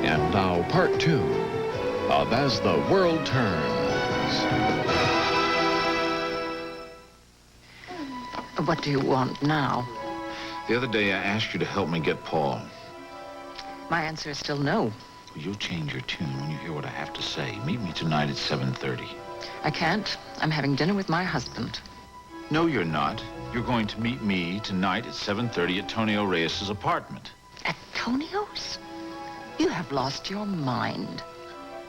And now, part 2 of As the World Turns. What do you want now? The other day, I asked you to help me get Paul. My answer is still no. Well, you'll change your tune when you hear what I have to say. Meet me tonight at 7:30. I can't. I'm having dinner with my husband. No, you're not. You're going to meet me tonight at 7:30 at Tonio Reyes' apartment. At Tonio's? You have lost your mind.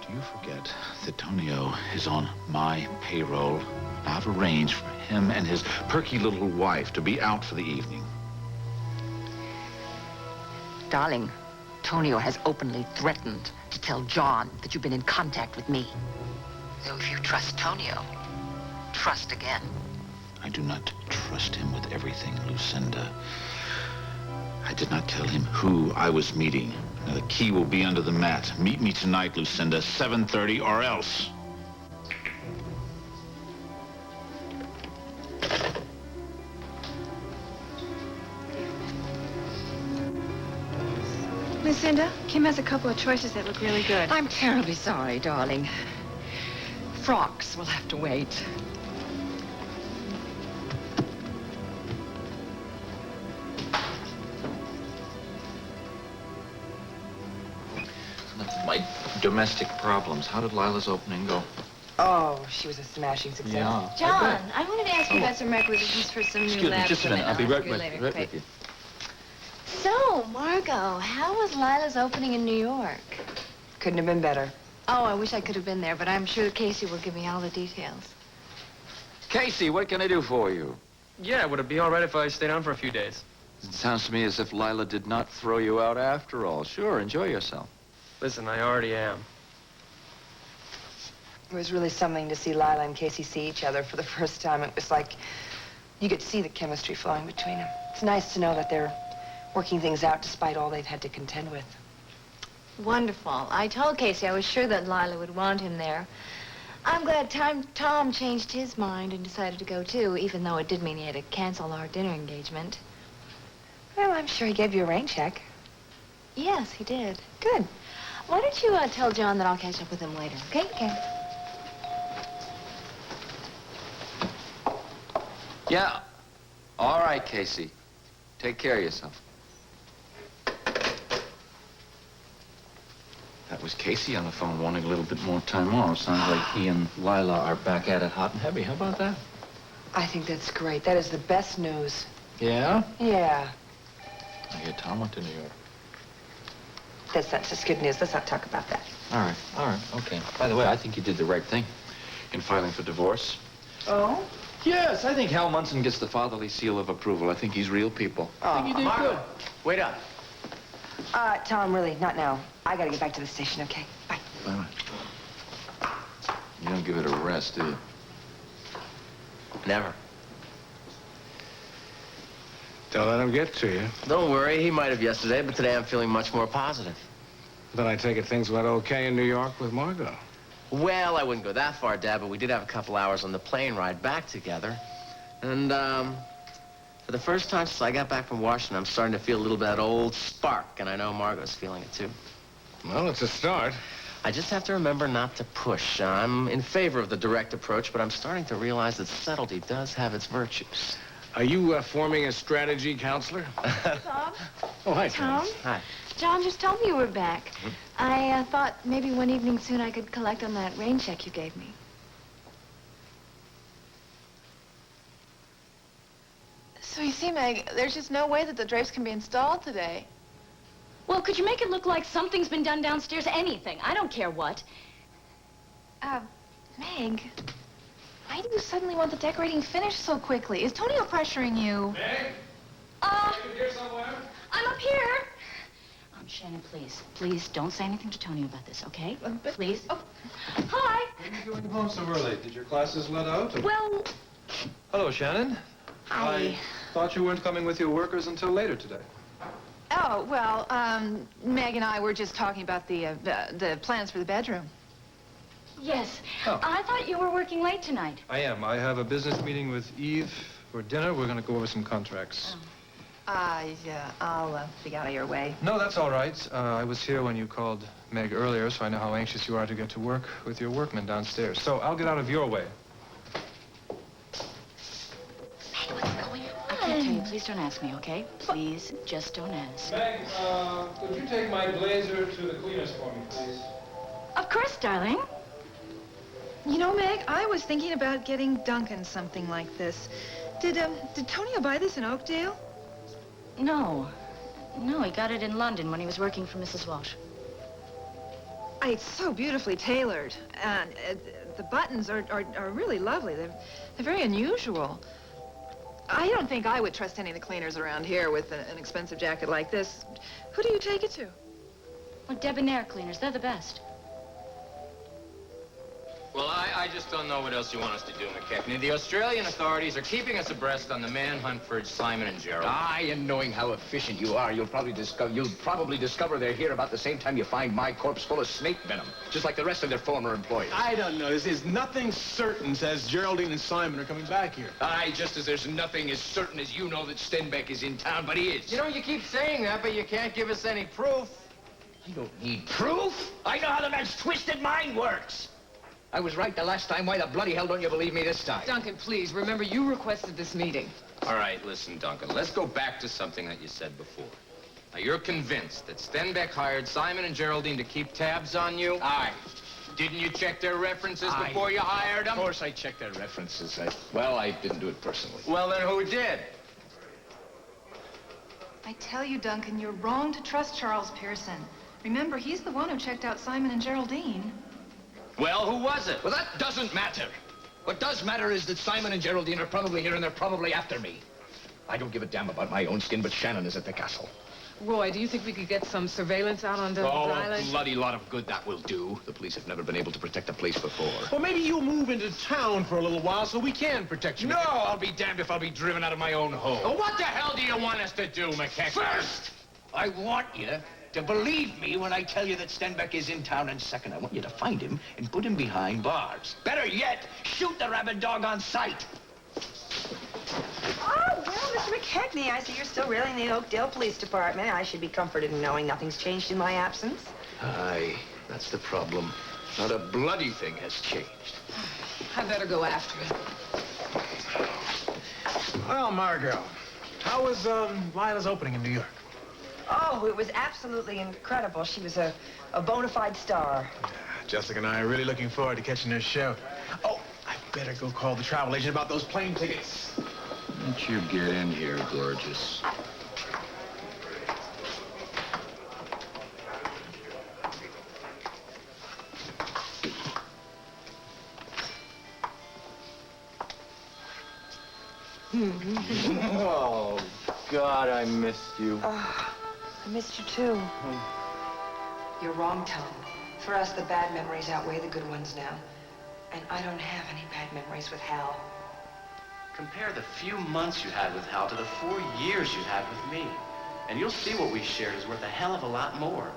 Do you forget that Tonio is on my payroll? I've arranged for him and his perky little wife to be out for the evening. Darling, Tonio has openly threatened to tell John that you've been in contact with me. So if you trust Tonio, trust again. I do not trust him with everything, Lucinda. I did not tell him who I was meeting. Now, the key will be under the mat. Meet me tonight, Lucinda, 7:30 or else. Lucinda, Kim has a couple of choices that look really good. I'm terribly sorry, darling. Frocks will have to wait. My domestic problems. How did Lila's opening go? Oh, she was a smashing success. Yeah. John, I wanted to ask you about some requisitions for some new lab Just a minute. I'll be right equipment. with you. So, Margot, how was Lila's opening in New York? Couldn't have been better. Oh, I wish I could have been there, but I'm sure Casey will give me all the details. Casey, what can I do for you? Yeah, would it be all right if I stayed on for a few days? It sounds to me as if Lyla did not throw you out after all. Sure, enjoy yourself. Listen, I already am. It was really something to see Lyla and Casey see each other for the first time. It was like you could see the chemistry flowing between them. It's nice to know that they're working things out despite all they've had to contend with. Wonderful. I told Casey I was sure that Lyla would want him there. I'm glad Tom changed his mind and decided to go too, even though it did mean he had to cancel our dinner engagement. Well, I'm sure he gave you a rain check. Yes, he did. Good. Why don't you tell John that I'll catch up with him later, okay? Okay. Yeah. All right, Casey. Take care of yourself. That was Casey on the phone wanting a little bit more time off. Sounds like he and Lyla are back at it hot and heavy. How about that? I think that's great. That is the best news. Yeah? Yeah. I hear Tom went to New York. That's not just good news. Let's not talk about that. All right, okay. By the way, I think you did the right thing in filing for divorce. Oh? Yes, I think Hal Munson gets the fatherly seal of approval. I think he's real people. Oh, You did good. Wait up. Tom, really, not now. I gotta get back to the station, okay? Bye. Bye. You don't give it a rest, do you? Never. Don't let him get to you. Don't worry, he might have yesterday, but today I'm feeling much more positive. Then I take it things went okay in New York with Margot. Well, I wouldn't go that far, Dad, but we did have a couple hours on the plane ride back together. And, for the first time since I got back from Washington, I'm starting to feel a little bit of that old spark, and I know Margot's feeling it, too. Well, it's a start. I just have to remember not to push. I'm in favor of the direct approach, but I'm starting to realize that subtlety does have its virtues. Are you forming a strategy, counselor? Tom? Oh, hi, Tom? Hi. John just told me you were back. I thought maybe one evening soon I could collect on that rain check you gave me. So you see, Meg, there's just no way that the drapes can be installed today. Well, could you make it look like something's been done downstairs? Anything. I don't care what. Meg, why do you suddenly want the decorating finished so quickly? Is Tonio pressuring you? Meg? Uh, You here somewhere? I'm up here. Shannon, please don't say anything to Tony about this, okay? Please. Oh. Hi. What are you doing home so early? Did your classes let out? Or... Well... Hello, Shannon. Hi. I thought you weren't coming with your workers until later today. Oh, well, Meg and I were just talking about the plans for the bedroom. Yes. Oh. I thought you were working late tonight. I am. I have a business meeting with Eve for dinner. We're going to go over some contracts. I'll be out of your way. No, that's all right. I was here when you called Meg earlier, so I know how anxious you are to get to work with your workmen downstairs. So I'll get out of your way. Meg, what's going on? I can't tell you. Please don't ask me, okay? Please, just don't ask. Meg, could you take my blazer to the cleaners for me, please? Of course, darling. You know, Meg, I was thinking about getting Duncan something like this. Did Tonio buy this in Oakdale? No. No, he got it in London when he was working for Mrs. Walsh. It's so beautifully tailored. And the buttons are really lovely. They're very unusual. I don't think I would trust any of the cleaners around here with an expensive jacket like this. Who do you take it to? Well, Debonair cleaners, they're the best. Well, I just don't know what else you want us to do, McKechnie. The Australian authorities are keeping us abreast on the manhunt for Simon and Gerald. Aye, and knowing how efficient you are, you'll probably discover they're here about the same time you find my corpse full of snake venom, just like the rest of their former employees. I don't know. There's nothing certain says Geraldine and Simon are coming back here. Aye, just as there's nothing as certain as you know that Stenbeck is in town, but he is. You know, you keep saying that, but you can't give us any proof. I don't need proof. I know how the man's twisted mind works. I was right the last time. Why the bloody hell don't you believe me this time? Duncan, please, remember you requested this meeting. All right, listen, Duncan, let's go back to something that you said before. Now, you're convinced that Stenbeck hired Simon and Geraldine to keep tabs on you? Aye. Didn't you check their references Aye. before you hired them? Of course I checked their references. I didn't do it personally. Well, then who did? I tell you, Duncan, you're wrong to trust Charles Pearson. Remember, he's the one who checked out Simon and Geraldine. Well, who was it? Well, that doesn't matter. What does matter is that Simon and Geraldine are probably here and they're probably after me. I don't give a damn about my own skin, but Shannon is at the castle. Roy, do you think we could get some surveillance out on the Oh, a bloody lot of good that will do. The police have never been able to protect the place before. Well, maybe you'll move into town for a little while so we can protect you. No, I'll be damned if I'll be driven out of my own home. Well, what the hell do you want us to do, McKechnie? First, I want you to believe me when I tell you that Stenbeck is in town, and second, I want you to find him and put him behind bars. Better yet, shoot the rabid dog on sight. Oh, well, Mr. McKechnie, I see you're still really in the Oakdale Police Department. I should be comforted in knowing nothing's changed in my absence. Aye, that's the problem. Not a bloody thing has changed. I better go after it. Well, Margot, how was Lila's opening in New York? Oh, it was absolutely incredible. She was a bona fide star. Jessica and I are really looking forward to catching her show. Oh, I better go call the travel agent about those plane tickets. Won't you get in here, gorgeous? Oh, God, I missed you. I missed you, too. You're wrong, Tom. For us, the bad memories outweigh the good ones now. And I don't have any bad memories with Hal. Compare the few months you had with Hal to the 4 years you had with me. And you'll see what we shared is worth a hell of a lot more.